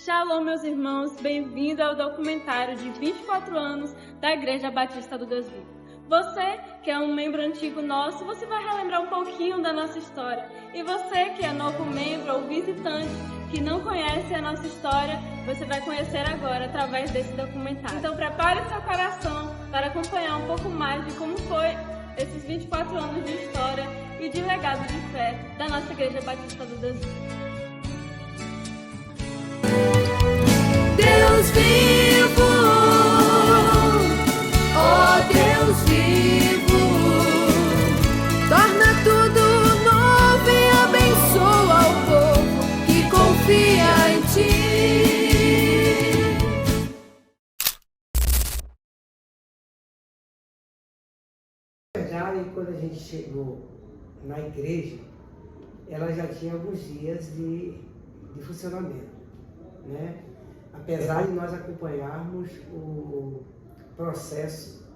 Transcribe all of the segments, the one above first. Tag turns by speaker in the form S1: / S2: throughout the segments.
S1: Shalom, meus irmãos, bem-vindo ao documentário de 24 anos da Igreja Batista do Deus Vivo. Você, que é um membro antigo nosso, você vai relembrar um pouquinho da nossa história. E você, que é novo membro ou visitante, que não conhece a nossa história, você vai conhecer agora através desse documentário. Então prepare seu coração para acompanhar um pouco mais de como foi esses 24 anos de história e de legado de fé da nossa Igreja Batista do Deus Vivo.
S2: Deus vivo, oh Deus vivo, torna tudo novo e abençoa o povo que confia em Ti.
S3: Na verdade, quando a gente chegou na igreja, ela já tinha alguns dias de funcionamento, né? Apesar de nós acompanharmos o processo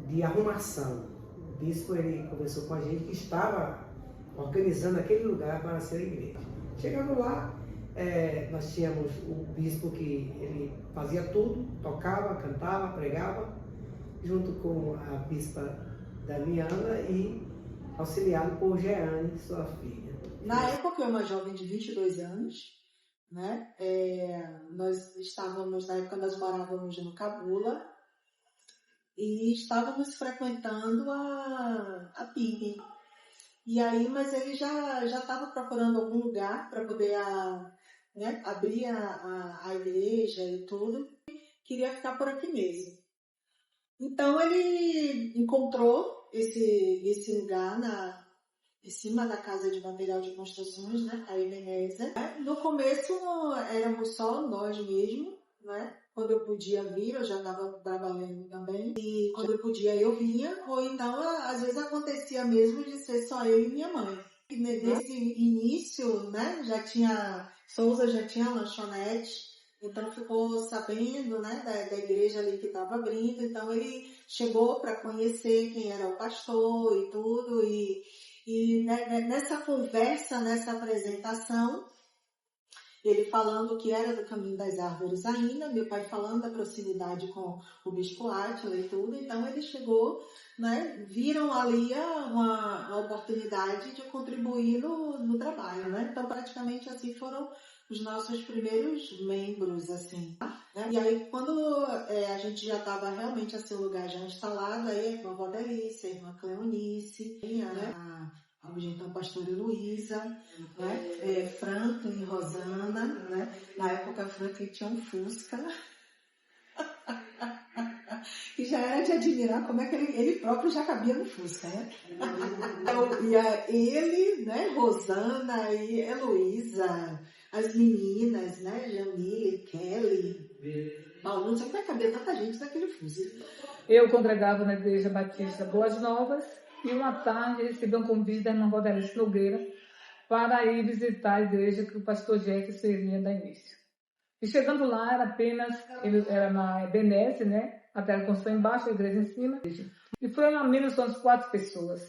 S3: de arrumação. O bispo ele conversou com a gente que estava organizando aquele lugar para ser a igreja. Chegando lá, nós tínhamos o bispo que ele fazia tudo, tocava, cantava, pregava, junto com a bispa Damiana e auxiliado por Jeane, sua filha.
S4: Na época, eu uma jovem de 22 anos, né? Nós estávamos, na época nós morávamos no Cabula e estávamos frequentando a PIB. E aí, mas ele já estava procurando algum lugar para poder abrir a igreja e tudo. Queria ficar por aqui mesmo. Então ele encontrou esse lugar em cima da casa de material de construções, né, a Ebenezer. No começo éramos só nós mesmos, né? Quando eu podia vir, eu já estava trabalhando também. E quando eu podia, eu vinha. Ou então, às vezes acontecia mesmo de ser só eu e minha mãe. E nesse início, né, Souza já tinha lanchonete. Então ficou sabendo, né, da igreja ali que estava abrindo. Então ele chegou para conhecer quem era o pastor e tudo. E nessa conversa, nessa apresentação, ele falando que era do Caminho das Árvores ainda, meu pai falando da proximidade com o Bispo Átila e tudo, então ele chegou, né, viram ali uma oportunidade de contribuir no trabalho, né? Então praticamente assim foram os nossos primeiros membros, assim, né? E aí quando a gente já estava realmente assim, o lugar já instalado, aí a irmã Valdelícia, a irmã Cleonice, né? A então a pastora Luísa, né? Franklin e Rosana, né? Na época Franklin tinha um Fusca. E já era de admirar como é que ele próprio já cabia no Fusca, né? Ele, né? Rosana e Heloísa, as meninas, né? Jamile, Kelly, Paulo, não sei como é que cabia tanta gente naquele Fusca.
S5: Eu congregava na Igreja Batista Boas Novas e uma tarde recebi um convite da irmã Valdelícia Nogueira para ir visitar a igreja que o pastor Jack seria da início. E chegando lá, era na Ebenezer, né? A terra construção embaixo, a igreja em cima. E foi ao menos umas 4 pessoas.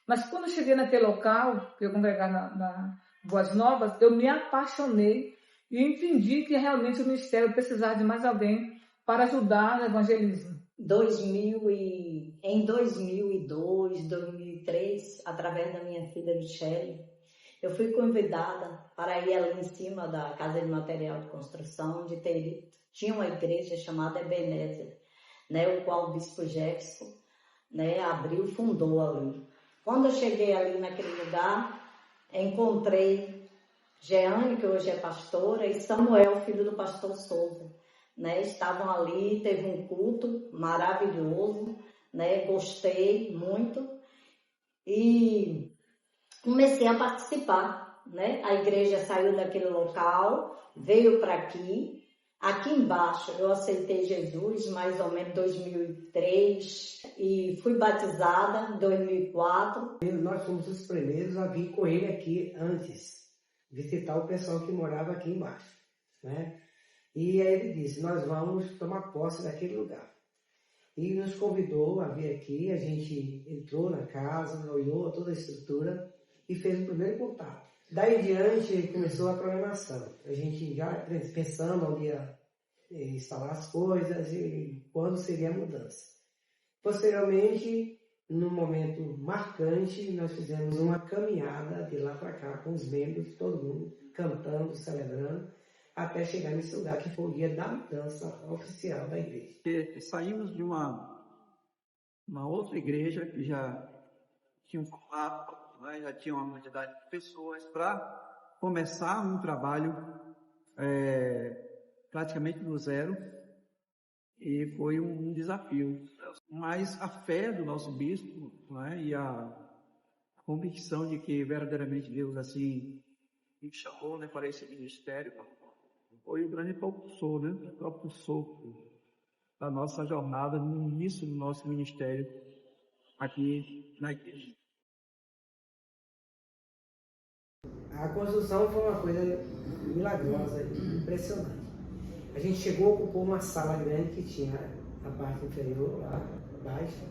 S5: Mas quando eu cheguei naquele local, que eu congregava na Boas Novas, eu me apaixonei e entendi que realmente o ministério precisava de mais alguém para ajudar no evangelismo.
S6: Em 2002, 2003, através da minha filha Michele, eu fui convidada para ir ali em cima da casa de material de construção, onde tinha uma igreja chamada Ebenezer, né, o qual o bispo Jefferson, né, fundou ali. Quando eu cheguei ali naquele lugar, encontrei Jeane, que hoje é pastora, e Samuel, filho do pastor Souza. Né, estavam ali, teve um culto maravilhoso, né, gostei muito e comecei a participar, né? A igreja saiu daquele local, veio para aqui embaixo eu aceitei Jesus mais ou menos em 2003 e fui batizada em 2004.
S3: Nós fomos os primeiros a vir com ele aqui antes, visitar o pessoal que morava aqui embaixo, né? E aí ele disse, nós vamos tomar posse daquele lugar. E nos convidou a vir aqui, a gente entrou na casa, olhou toda a estrutura e fez o primeiro contato. Daí em diante começou a programação. A gente já pensando onde ia instalar as coisas e quando seria a mudança. Posteriormente, num momento marcante, nós fizemos uma caminhada de lá para cá com os membros, todo mundo cantando, celebrando, até chegar nesse lugar que foi o dia da mudança oficial da igreja.
S7: Saímos de uma outra igreja que já tinha um formato, né, já tinha uma quantidade de pessoas, para começar um trabalho praticamente do zero, e foi um desafio. Mas a fé do nosso bispo, né, e a convicção de que verdadeiramente Deus assim me chamou, né, para esse ministério, foi o grande propulsor, né, da nossa jornada no início do nosso ministério aqui na igreja.
S3: A construção foi uma coisa milagrosa, impressionante. A gente chegou, ocupou uma sala grande que tinha a parte inferior, lá baixa,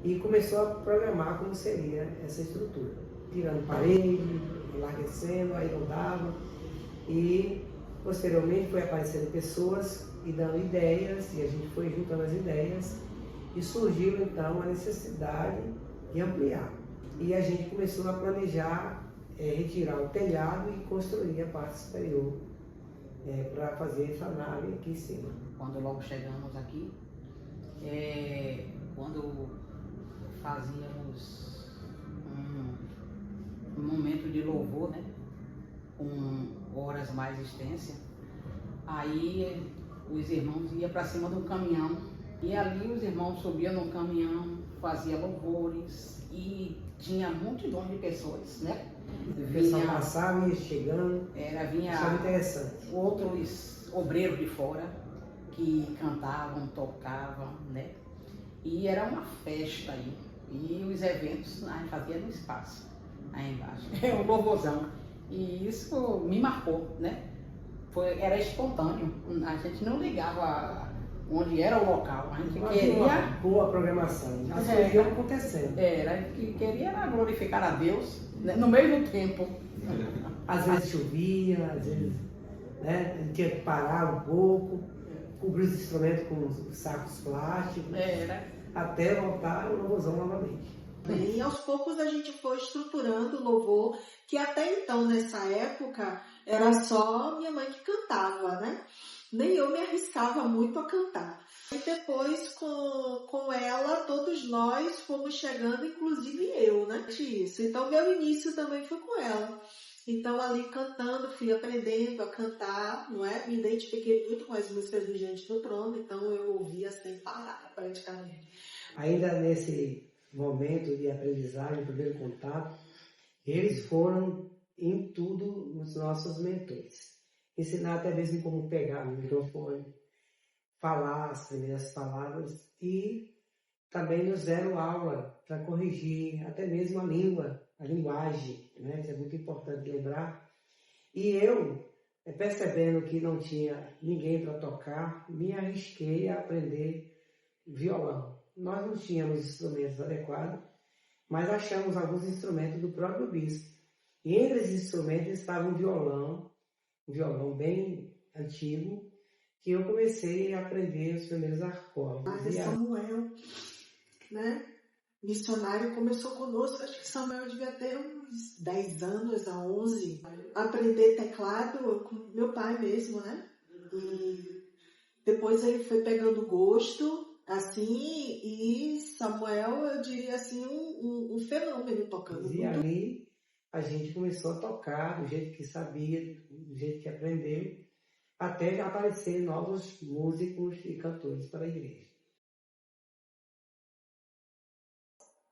S3: e começou a programar como seria essa estrutura. Tirando parede, enlarguecendo, aí rodava, e posteriormente foi aparecendo pessoas e dando ideias, e a gente foi juntando as ideias, e surgiu então a necessidade de ampliar. E a gente começou a planejar retirar o telhado e construir a parte superior para fazer essa nave aqui em cima.
S8: Quando logo chegamos aqui, quando fazíamos um momento de louvor, né, com horas mais extensas, aí os irmãos iam para cima do caminhão, e ali os irmãos subiam no caminhão, faziam louvores, e tinha multidão de pessoas, né?
S3: O pessoal passava, ia chegando,
S8: vinha
S3: interessante.
S8: Outros obreiros de fora que cantavam, tocavam, né? E era uma festa aí. E os eventos a gente fazia no espaço, aí embaixo. É um louvorzão. E isso me marcou, né? Era espontâneo. A gente não ligava onde era o local. A gente queria
S3: uma boa programação. As coisas iam acontecendo.
S8: A gente queria glorificar a Deus, né, no mesmo tempo.
S3: Às vezes chovia, às vezes, né, a gente tinha que parar um pouco, cobrir os instrumentos com os sacos plásticos, até voltar o louvorzão novamente.
S4: E aos poucos a gente foi estruturando o louvor, que até então, nessa época, era só minha mãe que cantava, né? Nem eu me arriscava muito a cantar. E depois, com ela, todos nós fomos chegando, inclusive eu, né? Isso. Então, meu início também foi com ela. Então, ali cantando, fui aprendendo a cantar, não é? Me identifiquei muito com as músicas do Diante do Trono, então eu ouvia sem parar, praticamente.
S3: Ainda nesse momento de aprendizagem, primeiro contato, eles foram em tudo os nossos mentores. Ensinar até mesmo como pegar o microfone, falar as primeiras palavras, e também nos deram aula para corrigir até mesmo a língua, a linguagem, né? Isso é muito importante lembrar. E eu, percebendo que não tinha ninguém para tocar, me arrisquei a aprender violão. Nós não tínhamos instrumentos adequados, mas achamos alguns instrumentos do próprio bispo. E entre esses instrumentos estava um violão bem antigo, que eu comecei a aprender os primeiros acordes.
S4: Samuel, né? Missionário, começou conosco, acho que Samuel devia ter uns 10 anos, a 11. Aprender teclado com meu pai mesmo, né? E depois ele foi pegando gosto, assim, e Samuel, eu diria assim, um fenômeno tocando.
S3: E ali a gente começou a tocar do jeito que sabia, do jeito que aprendeu, até aparecer novos músicos e cantores para a igreja.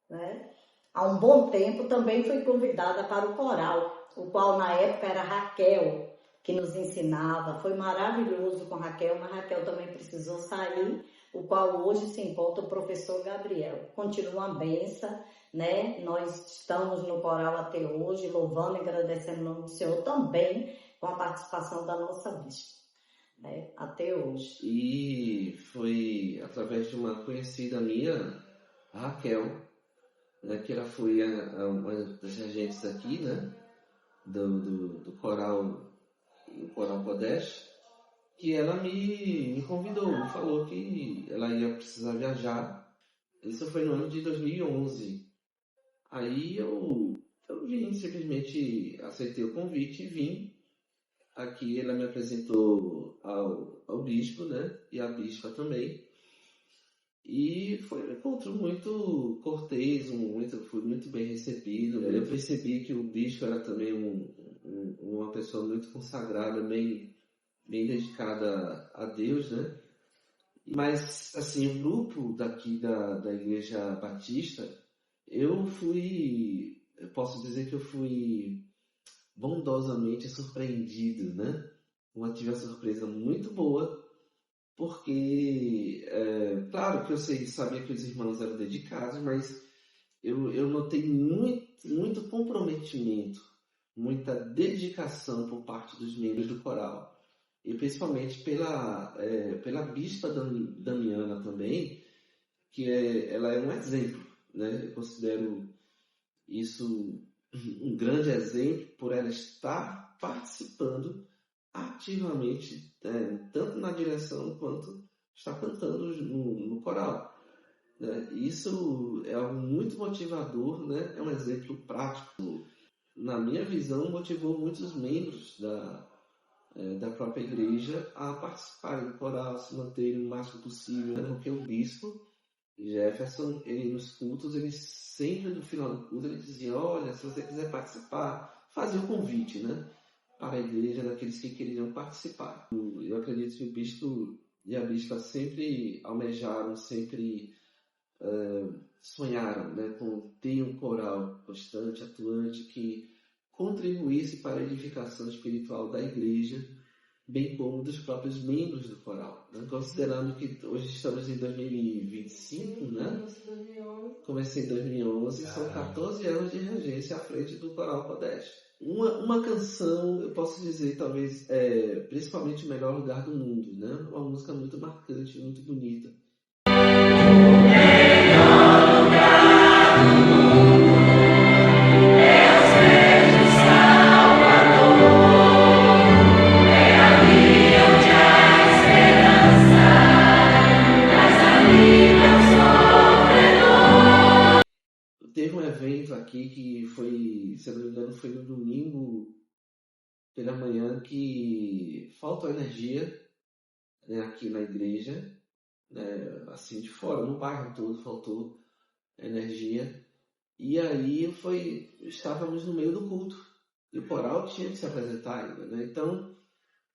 S6: Né? Há um bom tempo também fui convidada para o coral, o qual na época era Raquel, que nos ensinava. Foi maravilhoso com Raquel, mas Raquel também precisou sair, o qual hoje se encontra o professor Gabriel. Continua uma benção, né? Nós estamos no coral até hoje, louvando e agradecendo o nome do Senhor também, com a participação da nossa bispa, né? Até hoje.
S9: E foi através de uma conhecida minha, a Raquel, né, que ela foi uma das agentes aqui, né, do coral, o Coral Kodesh, que ela me convidou, falou que ela ia precisar viajar. Isso foi no ano de 2011. Aí eu vim, simplesmente aceitei o convite e vim. Aqui ela me apresentou ao bispo, né? E a bispa também. E foi um encontro muito cortês, fui muito bem recebido. Eu percebi que o bispo era também uma pessoa muito consagrada, bem dedicada a Deus, né? Mas, assim, o grupo daqui da Igreja Batista, eu posso dizer que eu fui bondosamente surpreendido, né? Eu tive uma surpresa muito boa, porque, claro que eu sabia que os irmãos eram dedicados, mas eu notei muito comprometimento, muita dedicação por parte dos membros do coral. E principalmente pela bispa Damiana também, que ela é um exemplo, né? Eu considero isso um grande exemplo por ela estar participando ativamente, tanto na direção quanto está cantando no coral. Né? Isso é algo muito motivador, né? É um exemplo prático. Na minha visão, motivou muitos membros da própria igreja a participarem do coral, se manterem o máximo possível, né? Porque o bispo Jefferson, nos cultos, ele sempre no final do culto ele dizia: olha, se você quiser participar, fazia o convite, né, para a igreja daqueles que queriam participar. Eu acredito que o bispo e a bispa sempre almejaram, sempre sonharam, né, com ter um coral constante, atuante, que contribuísse para a edificação espiritual da igreja, bem como dos próprios membros do coral, né? Considerando que hoje estamos em 2025, né? Comecei em 2011, são 14 anos de regência à frente do Coral Kodesh. Uma canção, eu posso dizer, talvez, principalmente o melhor lugar do mundo, né? Uma música muito marcante, muito bonita. Teve um evento aqui que foi, se eu não me engano, foi no domingo pela manhã, que faltou energia, né, aqui na igreja, né, assim de fora, no bairro todo faltou energia. E aí estávamos no meio do culto e o coral tinha que se apresentar ainda, né? Então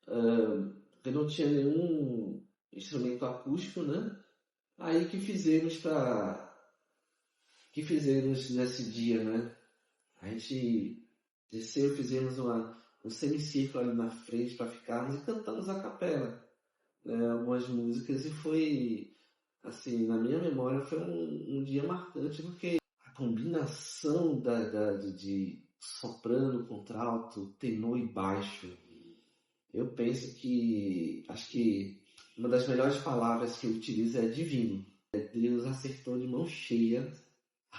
S9: eu não tinha nenhum instrumento acústico, né? Aí que fizemos nesse dia, né? A gente desceu, fizemos um semicírculo ali na frente para ficarmos e cantamos a capela, né? Algumas músicas, e foi, assim, na minha memória foi um dia marcante, porque a combinação de soprano, contralto, tenor e baixo, eu penso acho que uma das melhores palavras que eu utilizo é divino. Deus acertou de mão cheia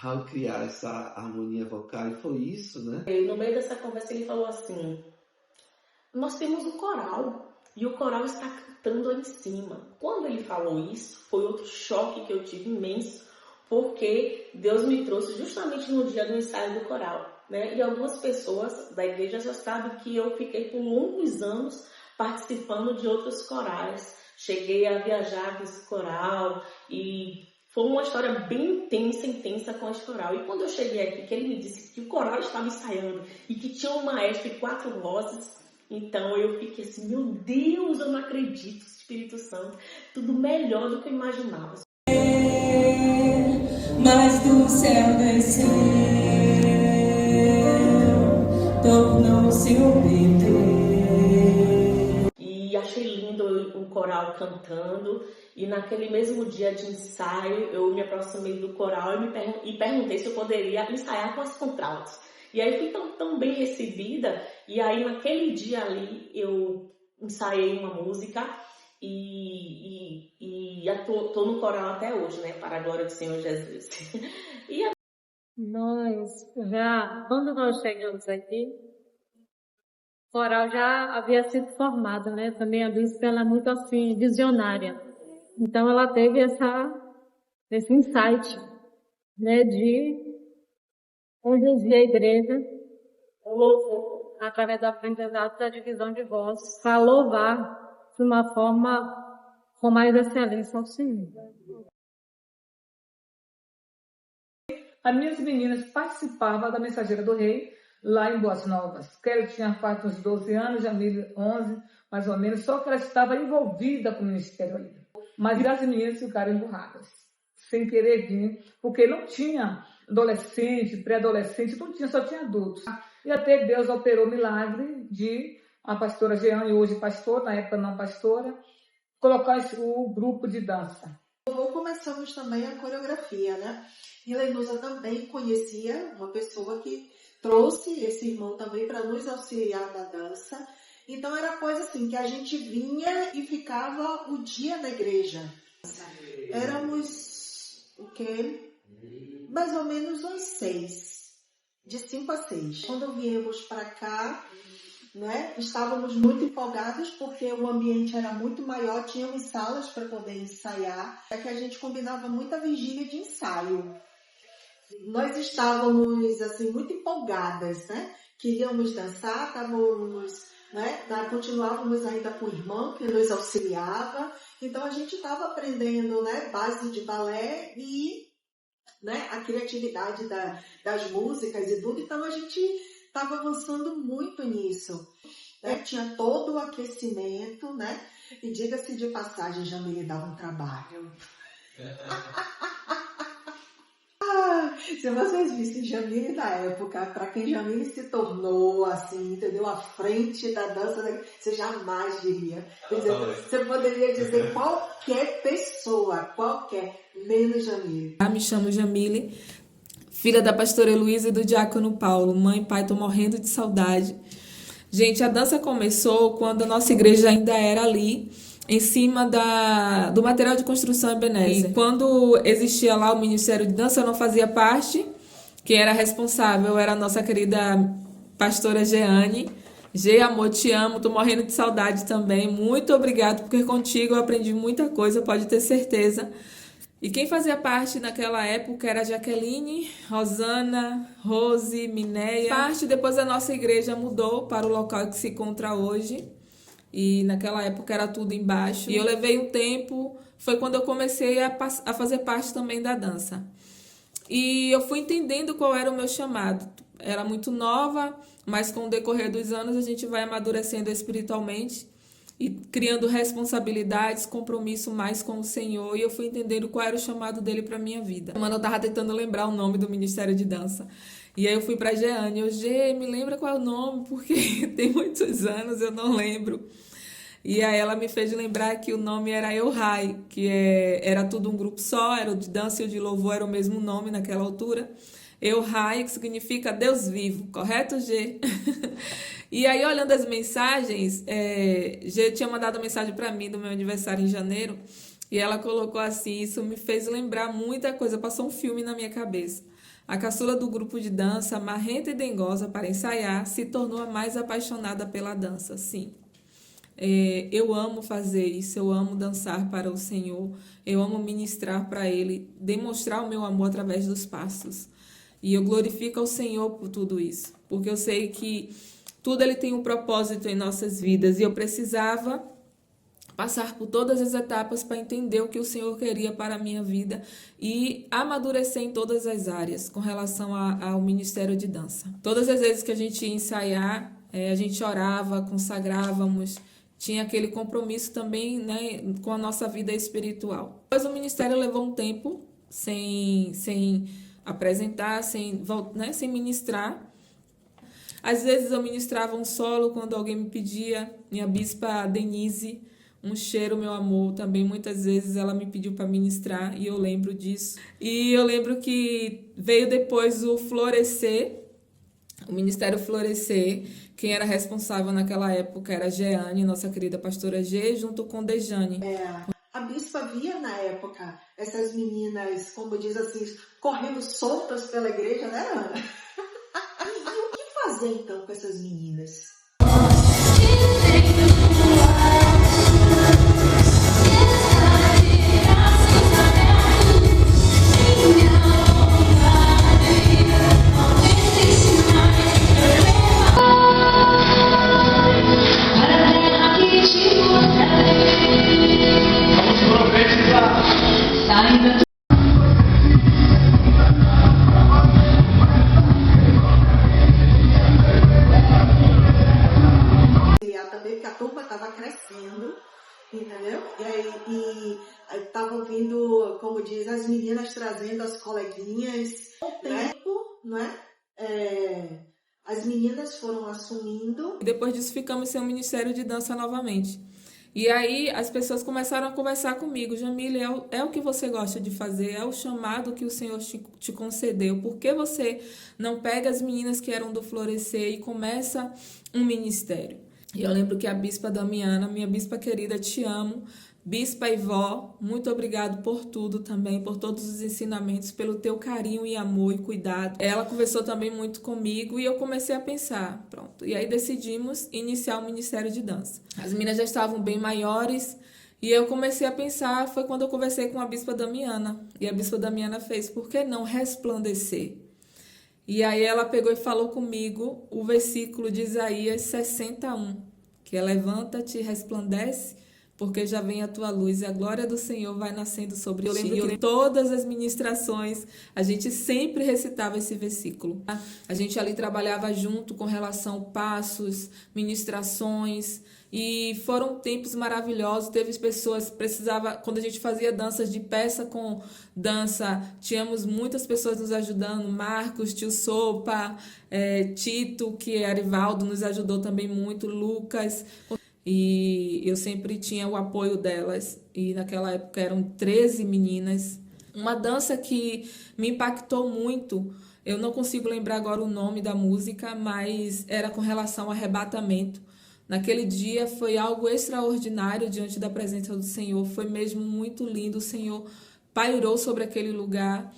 S9: ao criar essa harmonia vocal, e foi isso, né?
S10: E no meio dessa conversa ele falou assim: nós temos um coral e o coral está cantando lá em cima. Quando ele falou isso, foi outro choque que eu tive imenso, porque Deus me trouxe justamente no dia do ensaio do coral, né? E algumas pessoas da igreja já sabem que eu fiquei por longos anos participando de outros corais. Cheguei a viajar com esse coral e foi uma história bem intensa com esse coral. E quando eu cheguei aqui, que ele me disse que o coral estava ensaiando e que tinha um maestro e 4 vozes, então eu fiquei assim: meu Deus, eu não acredito, Espírito Santo, tudo melhor do que eu imaginava.
S2: Mas do céu desceu, tornou-se um bebê.
S10: E achei lindo o coral cantando. E naquele mesmo dia de ensaio, eu me aproximei do coral e perguntei se eu poderia ensaiar com as contraltos. E aí fui tão bem recebida. E aí naquele dia ali eu ensaiei uma música e tô no coral até hoje, né? Para a glória do Senhor Jesus.
S1: Quando nós chegamos aqui, O coral já havia sido formado, né? Também a bispa, ela é muito assim, visionária. Então ela teve esse insight, né, de conduzir a igreja, o louvor, através do aprendizado da divisão de vozes, para louvar de uma forma com mais excelência ao Senhor.
S5: As minhas meninas participavam da Mensageira do Rei, lá em Boas Novas. Kelly tinha feito uns 12 anos, Jamile 11, mais ou menos, só que ela estava envolvida com o ministério ainda. Mas as meninas ficaram emburradas, sem querer vir, porque não tinha adolescente, pré-adolescente, não tinha, só tinha adultos. E até Deus operou o milagre de a pastora Jeane, hoje pastora, na época não pastora, colocar o grupo de dança.
S4: Começamos também a coreografia, né? E Lenusa também conhecia uma pessoa que trouxe esse irmão também para nos auxiliar na dança. Então era coisa assim, que a gente vinha e ficava o dia na igreja. Éramos, o quê? Mais ou menos uns 6, de 5 a 6. Quando viemos para cá, né, estávamos muito empolgados porque o ambiente era muito maior, tínhamos salas para poder ensaiar, é que a gente combinava muita vigília de ensaio. Nós estávamos assim muito empolgadas, né? Queríamos dançar, estávamos, né, continuávamos ainda com o irmão que nos auxiliava, então a gente estava aprendendo, né, base de balé e, né, a criatividade das músicas e tudo, então a gente estava avançando muito nisso. Né? Tinha todo o aquecimento, né? E diga-se de passagem, Jamile dava um trabalho. Se vocês vissem Jamile na época, para quem Jamile se tornou, assim, entendeu? À frente da dança, você jamais diria. Você poderia dizer qualquer pessoa, menos Jamile.
S11: Me chamo Jamile, filha da pastora Heloísa e do diácono Paulo. Mãe e pai, tô morrendo de saudade. Gente, a dança começou quando a nossa igreja ainda era ali, em cima do material de construção Ebenezer. Quando existia lá o Ministério de Dança, eu não fazia parte. Quem era responsável era a nossa querida pastora Jeane. Gê, amor, te amo, tô morrendo de saudade também. Muito obrigado, porque contigo eu aprendi muita coisa, pode ter certeza. E quem fazia parte naquela época era Jaqueline, Rosana, Rose, Minéia. Depois a nossa igreja mudou para o local que se encontra hoje. E naquela época era tudo embaixo. E eu levei um tempo, foi quando eu comecei a fazer parte também da dança. E eu fui entendendo qual era o meu chamado. Era muito nova, mas com o decorrer dos anos a gente vai amadurecendo espiritualmente e criando responsabilidades, compromisso mais com o Senhor. E eu fui entendendo qual era o chamado dele para minha vida. Mano, eu tava tentando lembrar o nome do Ministério de Dança. E aí eu fui pra Jeane, Gê, me lembra qual é o nome, porque tem muitos anos, eu não lembro. E aí ela me fez lembrar que o nome era El Rai, que era tudo um grupo só, era o de dança e o de louvor, era o mesmo nome naquela altura. El Rai, que significa Deus vivo, correto, Gê? E aí, olhando as mensagens, Gê tinha mandado uma mensagem para mim do meu aniversário em janeiro, e ela colocou assim, isso me fez lembrar muita coisa, passou um filme na minha cabeça. A caçula do grupo de dança, marrenta e dengosa para ensaiar, se tornou a mais apaixonada pela dança, sim. Eu amo fazer isso, eu amo dançar para o Senhor, eu amo ministrar para Ele, demonstrar o meu amor através dos passos. E eu glorifico ao Senhor por tudo isso, porque eu sei que tudo Ele tem um propósito em nossas vidas e eu precisava passar por todas as etapas para entender o que o Senhor queria para a minha vida e amadurecer em todas as áreas com relação ao Ministério de Dança. Todas as vezes que a gente ia ensaiar, a gente orava, consagrávamos, tinha aquele compromisso também, né, com a nossa vida espiritual. Depois o Ministério levou um tempo sem apresentar, sem ministrar. Às vezes eu ministrava um solo quando alguém me pedia, minha bispa Denise, um cheiro, meu amor, também muitas vezes ela me pediu para ministrar e eu lembro disso. E eu lembro que veio depois o Florescer, o Ministério Florescer, quem era responsável naquela época era Jeane, nossa querida pastora G, junto com Dejane.
S4: A bispa via na época essas meninas, como diz assim, correndo soltas pela igreja, né, Ana? E o que fazer então com essas meninas? dançando, entendeu? E aí tava vindo, como diz, as meninas trazendo as coleguinhas, né? As meninas foram assumindo.
S11: Depois disso ficamos sem o Ministério de Dança novamente. E aí as pessoas começaram a conversar comigo: Jamile, é o que você gosta de fazer, é o chamado que o Senhor te concedeu. Por que você não pega as meninas que eram do Florescer e começa um ministério? E eu lembro que a Bispa Damiana, minha bispa querida, te amo. Bispa e vó, muito obrigado por tudo também, por todos os ensinamentos, pelo teu carinho e amor e cuidado. Ela conversou também muito comigo e eu comecei a pensar, pronto. E aí decidimos iniciar o Ministério de Dança. As meninas já estavam bem maiores e eu comecei a pensar, foi quando eu conversei com a Bispa Damiana. E a Bispa Damiana fez: por que não resplandecer? E aí ela pegou e falou comigo o versículo de Isaías 61, que é: levanta-te e resplandece, porque já vem a tua luz e a glória do Senhor vai nascendo sobre ti. Eu lembro que em todas as ministrações a gente sempre recitava esse versículo. A gente ali trabalhava junto com relação a passos, ministrações, e foram tempos maravilhosos. Teve pessoas, quando a gente fazia danças de peça com dança, tínhamos muitas pessoas nos ajudando: Marcos, Tio Sopa, Tito, que é Arivaldo, nos ajudou também muito, Lucas. E eu sempre tinha o apoio delas. E naquela época eram 13 meninas. Uma dança que me impactou muito, eu não consigo lembrar agora o nome da música, mas era com relação ao arrebatamento. Naquele dia foi algo extraordinário diante da presença do Senhor. Foi mesmo muito lindo. O Senhor pairou sobre aquele lugar.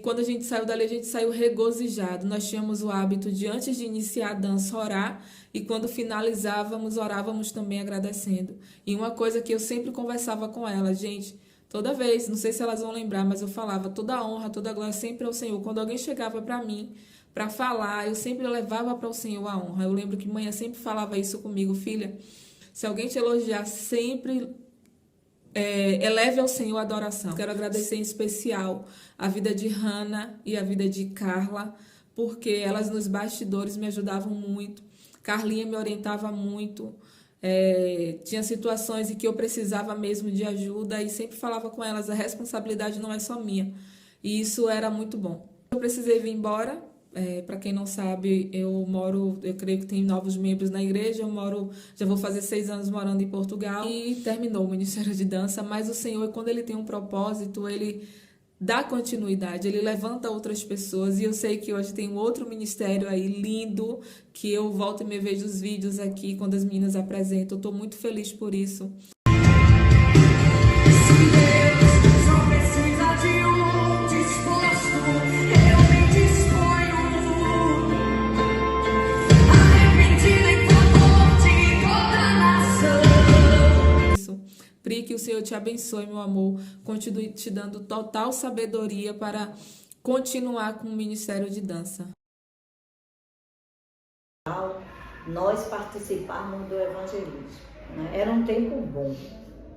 S11: Quando a gente saiu dali, a gente saiu regozijado. Nós tínhamos o hábito de, antes de iniciar a dança, orar, e quando finalizávamos, orávamos também agradecendo. E uma coisa que eu sempre conversava com ela, gente, toda vez, não sei se elas vão lembrar, mas eu falava: toda a honra, toda a glória sempre ao Senhor. Quando alguém chegava para mim para falar, eu sempre levava para o Senhor a honra. Eu lembro que mãe sempre falava isso comigo: filha, se alguém te elogiar, sempre eleve ao Senhor a adoração. Quero agradecer em especial a vida de Hannah e a vida de Carla, porque elas nos bastidores me ajudavam muito. Carlinha me orientava muito. Tinha situações em que eu precisava mesmo de ajuda e sempre falava com elas: a responsabilidade não é só minha. E isso era muito bom. Eu precisei vir embora. Para quem não sabe, eu creio que tem novos membros na igreja, já vou fazer 6 anos morando em Portugal, e terminou o Ministério de Dança, mas o Senhor, quando Ele tem um propósito, Ele dá continuidade, Ele levanta outras pessoas, e eu sei que hoje tem um outro ministério aí lindo, que eu volto e me vejo os vídeos aqui, quando as meninas apresentam. Eu estou muito feliz por isso. Pri, que o Senhor te abençoe, meu amor. Continue te dando total sabedoria para continuar com o Ministério de Dança.
S6: Nós participarmos do evangelismo, né? Era um tempo bom,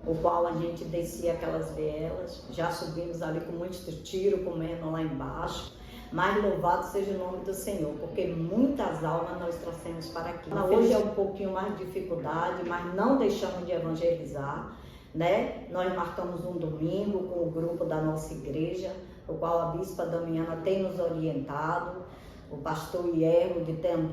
S6: o qual a gente descia aquelas vielas, já subimos ali com muito tiro, comendo lá embaixo. Mas louvado seja o nome do Senhor, porque muitas almas nós trouxemos para aqui. Hoje é um pouquinho mais de dificuldade, mas não deixamos de evangelizar, né? Nós marcamos um domingo com o grupo da nossa igreja, o qual a Bispa Damiana tem nos orientado, o pastor Hierro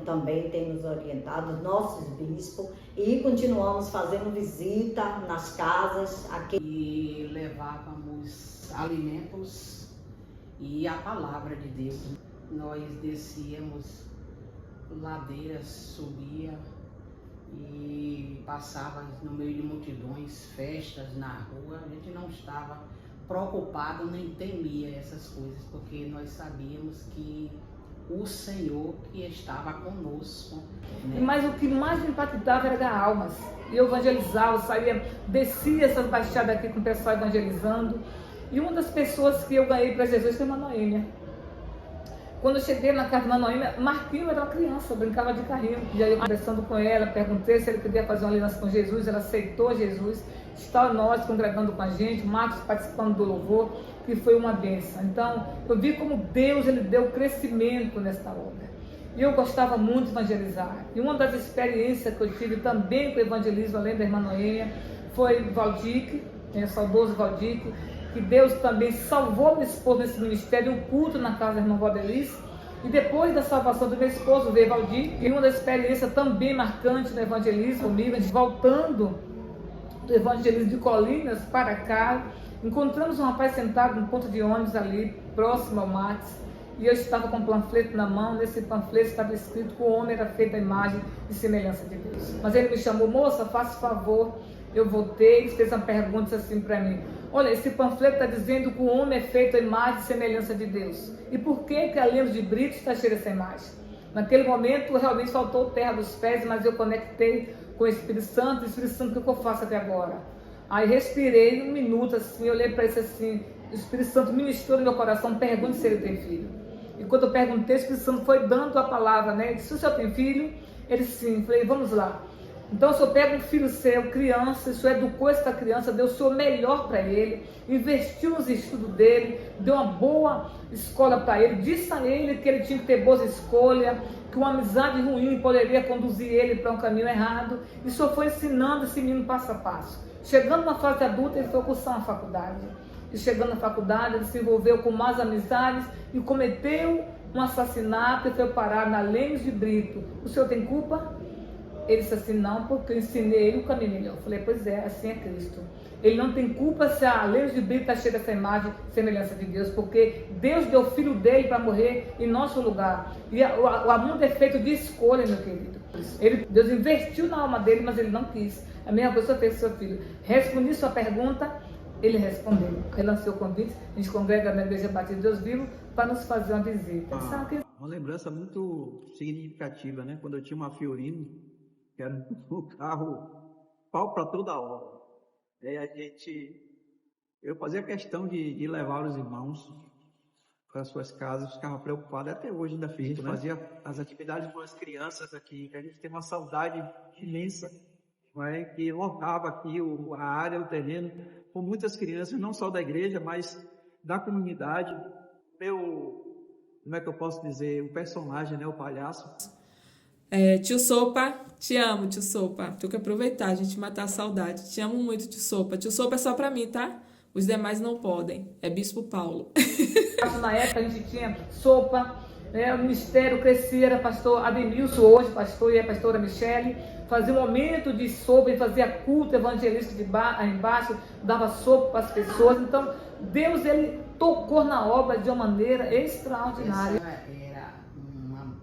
S6: também tem nos orientado, os nossos bispos, e continuamos fazendo visita nas casas aqui.
S8: E levávamos alimentos e a palavra de Deus. Nós descíamos ladeiras, subia e passava no meio de multidões, festas na rua. A gente não estava preocupado nem temia essas coisas, porque nós sabíamos que o Senhor que estava conosco, né?
S5: Mas o que mais me impactava era ganhar almas. E eu evangelizava, descia essas baixadas aqui com o pessoal evangelizando. E uma das pessoas que eu ganhei para Jesus foi a Noêmia. Quando eu cheguei na casa da Noêmia, Marquinhos era uma criança, eu brincava de carrinho. E aí eu conversando com ela, perguntei se ele queria fazer uma aliança com Jesus, ela aceitou Jesus. Está nós congregando com a gente, Marcos participando do louvor, que foi uma bênção. Então, eu vi como Deus ele deu crescimento nesta obra. E eu gostava muito de evangelizar. E uma das experiências que eu tive também com o evangelismo, além da irmã Noêmia, foi Valdique, saudoso Valdique, que Deus também salvou meu esposo nesse ministério, um culto na casa da irmã Valdelice. E depois da salvação do meu esposo, veio Valdir, e uma das experiências também marcantes no evangelismo comigo, a gente voltando do evangelismo de Colinas para cá, encontramos um rapaz sentado no ponto de ônibus ali, próximo ao Max, e eu estava com um panfleto na mão. Nesse panfleto estava escrito que o homem era feito à imagem e semelhança de Deus. Mas ele me chamou: moça, faça favor. Eu voltei e fez uma pergunta assim para mim: olha, esse panfleto está dizendo que o homem é feito à imagem e semelhança de Deus. E por que a Lemos de Brito está cheia dessa imagem? Naquele momento realmente faltou terra dos pés, mas eu conectei com o Espírito Santo. O Espírito Santo, o que eu faço até agora? Aí respirei um minuto assim, olhei para isso assim, o Espírito Santo ministrou no meu coração: pergunte se ele tem filho. E quando eu perguntei, o Espírito Santo foi dando a palavra, né? Ele disse: o senhor tem filho? Ele sim. Falei: vamos lá. Então o senhor pega um filho seu, criança, o senhor educou essa criança, deu o seu melhor para ele, investiu nos estudos dele, deu uma boa escola para ele, disse a ele que ele tinha que ter boas escolhas, que uma amizade ruim poderia conduzir ele para um caminho errado, e o senhor foi ensinando esse menino passo a passo. Chegando na fase adulta, ele foi cursar uma faculdade. E chegando na faculdade, ele se envolveu com más amizades e cometeu um assassinato e foi parar na Lemos de Brito. O senhor tem culpa? Ele disse assim: não, porque eu ensinei ele o caminho melhor. Eu falei: pois é, assim é Cristo. Ele não tem culpa se a Lemos de Brito está cheia dessa imagem e semelhança de Deus, porque Deus deu o filho dele para morrer em nosso lugar. E o mundo é feito de escolha, meu querido. Deus investiu na alma dele, mas ele não quis. A mesma coisa fez com seu filho. Respondi sua pergunta, ele respondeu. Ele lançou o convite, a gente congrega na Igreja Batista de Deus Vivo para nos fazer uma visita.
S7: Uma lembrança muito significativa, né? Quando eu tinha uma Fiorino, que era um carro pau para toda hora. Aí eu fazia questão de levar os irmãos para as suas casas, ficava preocupado, até hoje ainda fiz, né? Fazia as atividades com as crianças aqui, que a gente tem uma saudade imensa, né? Que lotava aqui a área, o terreno, com muitas crianças, não só da igreja, mas da comunidade. Como é que eu posso dizer, o personagem, né, o palhaço.
S11: Tio Sopa, te amo, tio Sopa. Tenho que aproveitar, a gente matar a saudade. Te amo muito, tio Sopa. Tio Sopa é só pra mim, tá? Os demais não podem. É Bispo Paulo.
S5: Na época a gente tinha Sopa, né? O ministério crescia, era pastor Ademilson hoje, pastor, e a pastora Michele. Fazia um momento de sopa e fazia culto evangelista embaixo, dava sopa para as pessoas. Então, Deus, ele tocou na obra de uma maneira extraordinária.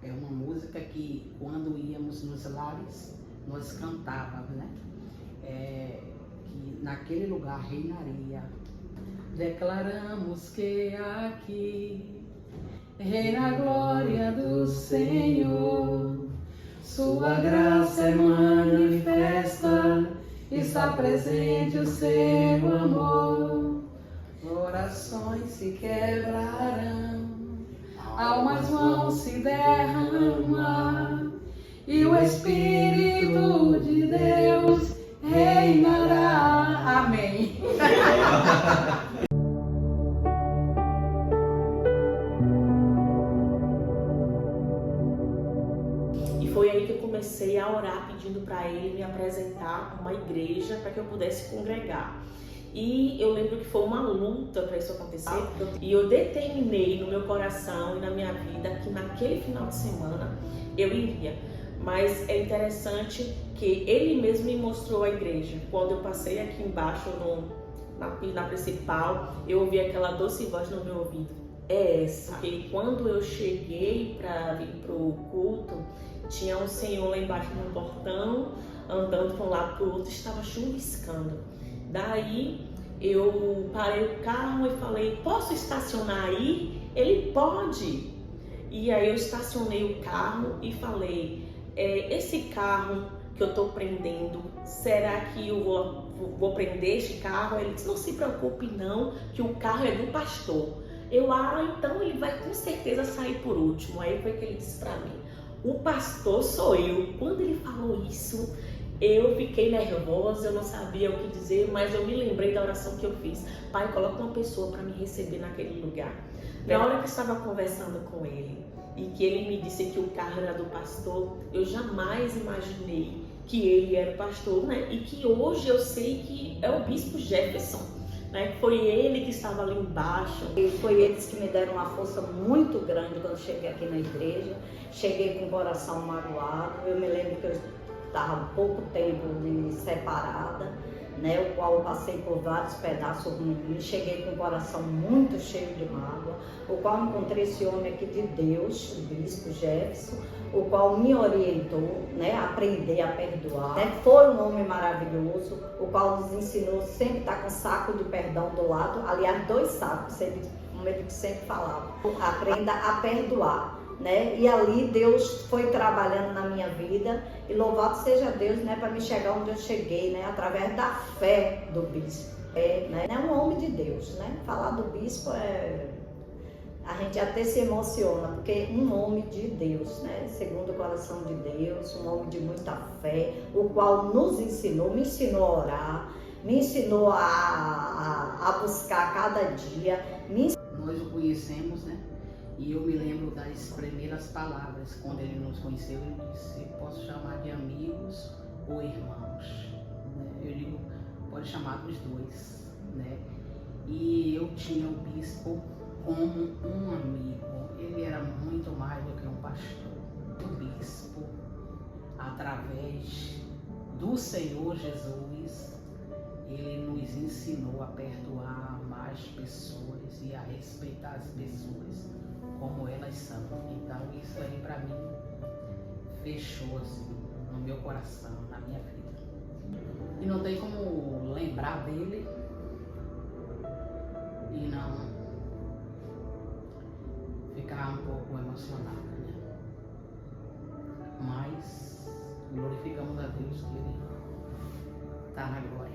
S8: Era uma música que, quando íamos nos lares, nós cantávamos, né? Que naquele lugar reinaria. Declaramos que aqui reina a glória do Senhor. Sua graça é manifesta, está presente o seu amor. Corações se quebrarão, almas vão se derramar, e o Espírito de Deus reinará. Amém.
S10: Foi aí que eu comecei a orar, pedindo para ele me apresentar uma igreja para que eu pudesse congregar. E eu lembro que foi uma luta para isso acontecer. E eu determinei no meu coração e na minha vida que naquele final de semana eu iria. Mas é interessante que ele mesmo me mostrou a igreja. Quando eu passei aqui embaixo na principal, eu ouvi aquela doce voz no meu ouvido: é essa. Porque quando eu cheguei para vir para o culto, tinha um senhor lá embaixo no portão, andando para um lado para o outro, estava chuviscando. Daí eu parei o carro e falei: posso estacionar aí? Ele: pode. E aí eu estacionei o carro e falei: esse carro que eu estou prendendo, será que eu vou prender este carro? Ele disse: não se preocupe não, que o carro é do pastor. Então ele vai com certeza sair por último. Aí foi que ele disse pra mim, o pastor sou eu. Quando ele falou isso, eu fiquei nervosa, eu não sabia o que dizer, mas eu me lembrei da oração que eu fiz. Pai, coloca uma pessoa para me receber naquele lugar. Na hora que eu estava conversando com ele e que ele me disse que o carro era do pastor, eu jamais imaginei que ele era o pastor, né? E que hoje eu sei que é o bispo Jefferson, né? Foi ele que estava ali embaixo.
S6: E foi eles que me deram uma força muito grande quando cheguei aqui na igreja. Cheguei com o coração magoado. Eu me lembro que eu estava pouco tempo de separada, né? O qual eu passei por vários pedaços ruins. Cheguei com o coração muito cheio de mágoa, o qual encontrei esse homem aqui de Deus, o bispo Jefferson, o qual me orientou, né, a aprender a perdoar. Foi um homem maravilhoso, o qual nos ensinou sempre estar com um saco de perdão do lado, aliás, 2 sacos, como ele sempre falava. Aprenda a perdoar, né? E ali Deus foi trabalhando na minha vida, e louvado seja Deus, né, para me chegar onde eu cheguei, né, através da fé do bispo. Né? É um homem de Deus, né? Falar do bispo a gente até se emociona, porque um homem de Deus, né? Segundo o coração de Deus, um homem de muita fé, o qual nos ensinou, me ensinou a orar, me ensinou a buscar cada dia.
S8: Nós o conhecemos, né? E eu me lembro das primeiras palavras, quando ele nos conheceu, ele disse, posso chamar de amigos ou irmãos? Eu digo, pode chamar dos dois, né? E eu tinha o bispo como um amigo. Ele era muito mais do que um pastor. O bispo, através do Senhor Jesus, ele nos ensinou a perdoar mais pessoas e a respeitar as pessoas como elas são. Então isso aí para mim fechou assim no meu coração, na minha vida. E não tem como lembrar dele e não ficar um pouco emocionada, né? Mas glorificamos a Deus que ele está na glória.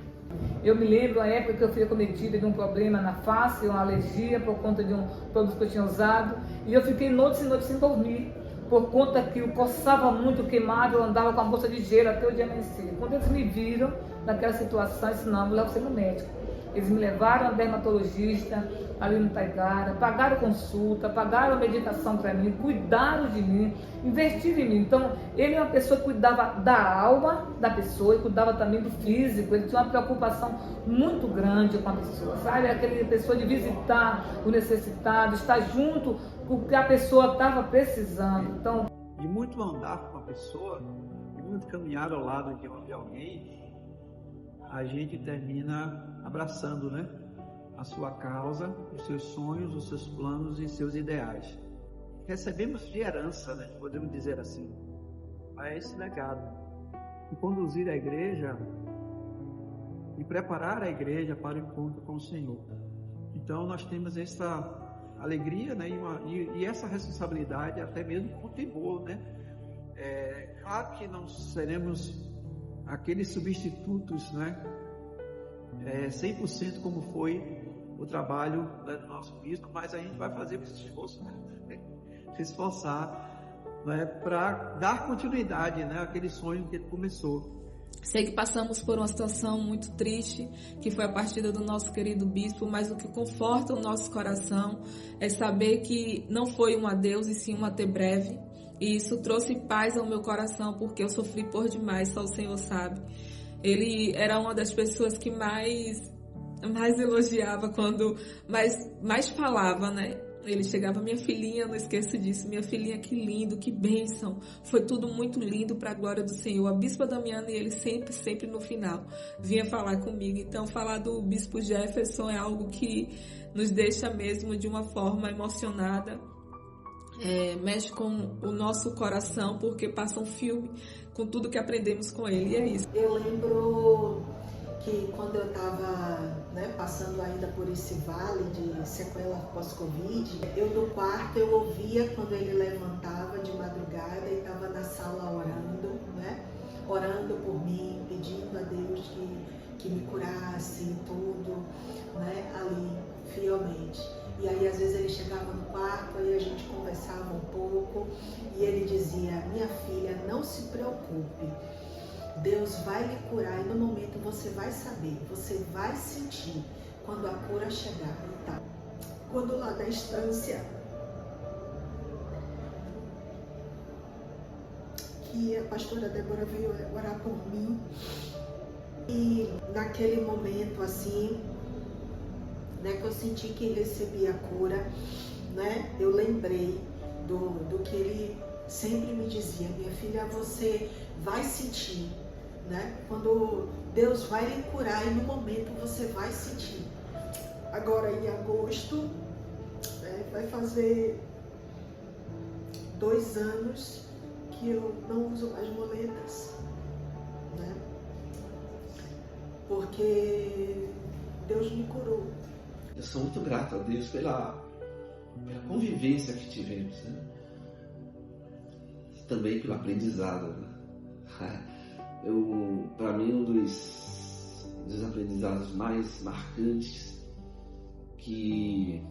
S5: Eu me lembro a época que eu fui acometida de um problema na face, uma alergia por conta de um produto que eu tinha usado, e eu fiquei noites e noites sem dormir, por conta que eu coçava muito, queimava, eu andava com a bolsa de gelo até o dia amanhecer. Quando eles me viram naquela situação, eu disse, não, vou levar você no médico. Eles me levaram a dermatologista ali no Taigara, pagaram consulta, pagaram a medicação para mim, cuidaram de mim, investiram em mim. Então, ele é uma pessoa que cuidava da alma da pessoa e cuidava também do físico. Ele tinha uma preocupação muito grande com a pessoa, sabe? Aquela pessoa de visitar o necessitado, estar junto com o que a pessoa estava precisando. Então,
S7: de muito andar com a pessoa, de muito caminhar ao lado de alguém, a gente termina abraçando, né, a sua causa, os seus sonhos, os seus planos e seus ideais. Recebemos de herança, né, podemos dizer assim, esse legado de conduzir a igreja e preparar a igreja para o encontro com o Senhor. Então nós temos essa alegria, né, e essa responsabilidade, até mesmo com temor, né. Claro que não seremos aqueles substitutos, né, 100% como foi o trabalho, né, do nosso bispo, mas a gente vai fazer esse esforço, né, se esforçar, né, para dar continuidade, né, àquele sonho que ele começou.
S11: Sei que passamos por uma situação muito triste, que foi a partida do nosso querido bispo, mas o que conforta o nosso coração é saber que não foi um adeus e sim um até breve. E isso trouxe paz ao meu coração, porque eu sofri por demais, só o Senhor sabe. Ele era uma das pessoas que mais elogiava, quando mais falava, né? Ele chegava, minha filhinha, não esqueço disso, minha filhinha, que lindo, que bênção. Foi tudo muito lindo para a glória do Senhor. A Bispa Damiana e ele sempre no final vinha falar comigo. Então, falar do Bispo Jefferson é algo que nos deixa mesmo de uma forma emocionada. Mexe com o nosso coração, porque passa um filme com tudo que aprendemos com ele, e é isso.
S4: Eu lembro que quando eu estava, né, passando ainda por esse vale de sequela pós-Covid, eu no quarto eu ouvia quando ele levantava de madrugada e estava na sala orando, né, orando por mim, pedindo a Deus que me curasse tudo, né, ali fielmente. E aí às vezes ele chegava no quarto, aí a gente conversava um pouco e ele dizia: minha filha, não se preocupe, Deus vai lhe curar e no momento você vai saber, você vai sentir quando a cura chegar e tal. Quando lá na estância, que a pastora Débora veio orar por mim, e naquele momento assim, né, que eu senti que recebi a cura, né, eu lembrei do que ele sempre me dizia: minha filha, você vai sentir, né, quando Deus vai lhe curar e no momento você vai sentir. Agora em agosto, né, vai fazer 2 anos que eu não uso mais muletas, né, porque Deus me curou.
S9: Eu sou muito grato a Deus pela convivência que tivemos, né? Também pelo aprendizado, né? Para mim, um dos aprendizados mais marcantes que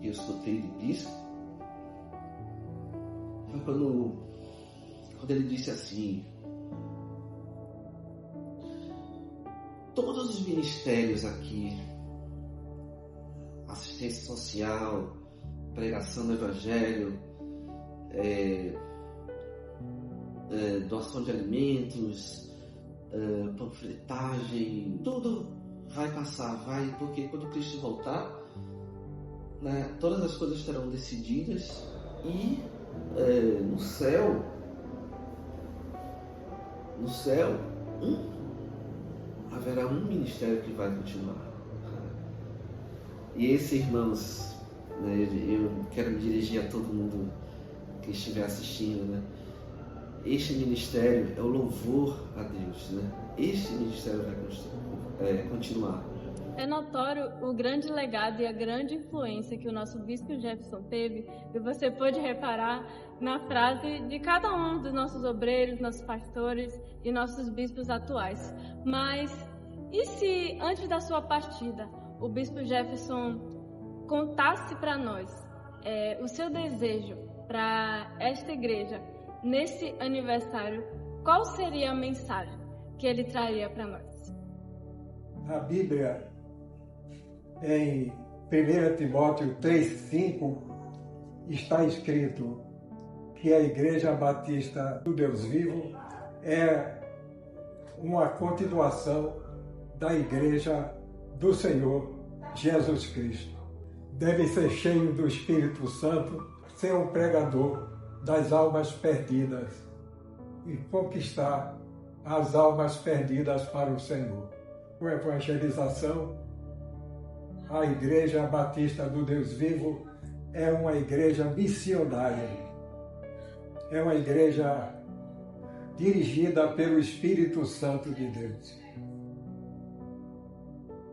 S9: eu escutei de Bispo foi quando ele disse assim: todos os ministérios aqui, assistência social, pregação do evangelho, doação de alimentos, panfletagem, tudo vai passar, porque quando Cristo voltar, né, todas as coisas estarão decididas e no céu, haverá um ministério que vai continuar. E esse, irmãos, né, eu quero me dirigir a todo mundo que estiver assistindo, né? Este ministério é o louvor a Deus, né? Este ministério vai continuar.
S1: É notório o grande legado e a grande influência que o nosso Bispo Jefferson teve, e você pôde reparar na frase de cada um dos nossos obreiros, nossos pastores e nossos bispos atuais. Mas e se, antes da sua partida, o Bispo Jefferson contasse para nós o seu desejo para esta igreja nesse aniversário, qual seria a mensagem que ele traria para nós?
S12: Na Bíblia, em 1 Timóteo 3,5, está escrito que a Igreja Batista do Deus Vivo é uma continuação da Igreja do Senhor Jesus Cristo. Deve ser cheio do Espírito Santo, ser um pregador das almas perdidas e conquistar as almas perdidas para o Senhor. Com a evangelização, a Igreja Batista do Deus Vivo é uma igreja missionária. É uma igreja dirigida pelo Espírito Santo de Deus.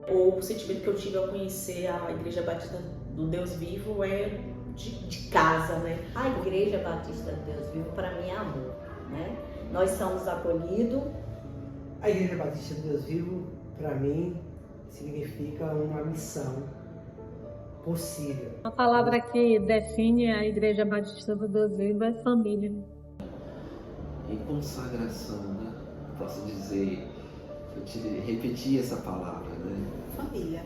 S10: O sentimento que eu tive ao conhecer a Igreja Batista do Deus Vivo é de casa, né?
S6: A Igreja Batista do Deus Vivo, para mim, é amor, né? Nós somos acolhidos.
S3: A Igreja Batista do Deus Vivo, para mim, significa uma missão possível.
S1: A palavra que define a Igreja Batista do Deus Vivo é família.
S9: Em consagração, né? Posso dizer, repetir essa palavra, né?
S4: Família.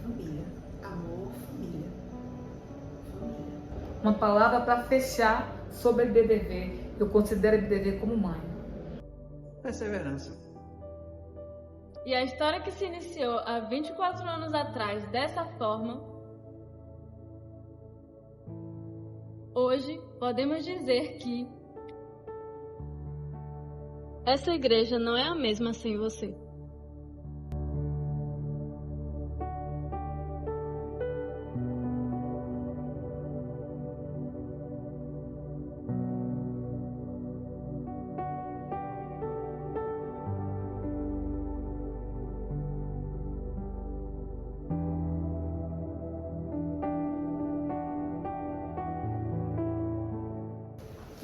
S4: Família. Amor, família. Família.
S5: Uma palavra para fechar sobre BDV. Eu considero a BDV como mãe.
S7: Perseverança.
S1: E a história que se iniciou há 24 anos atrás dessa forma, hoje podemos dizer que essa igreja não é a mesma sem você.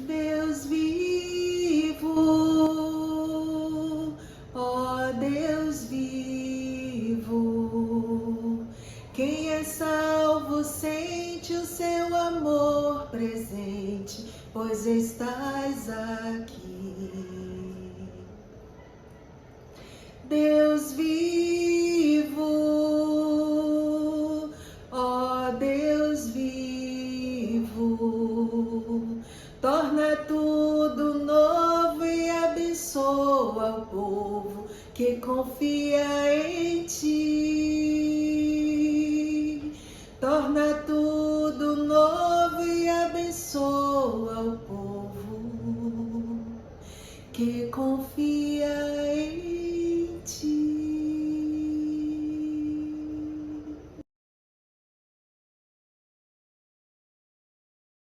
S4: Deus vivo, ó Deus vivo, quem é essa presente, pois estás aqui. Deus vivo, ó Deus vivo, torna tudo novo e abençoa o povo que confia em ti. Torna tudo novo e abençoa o povo que confia em ti.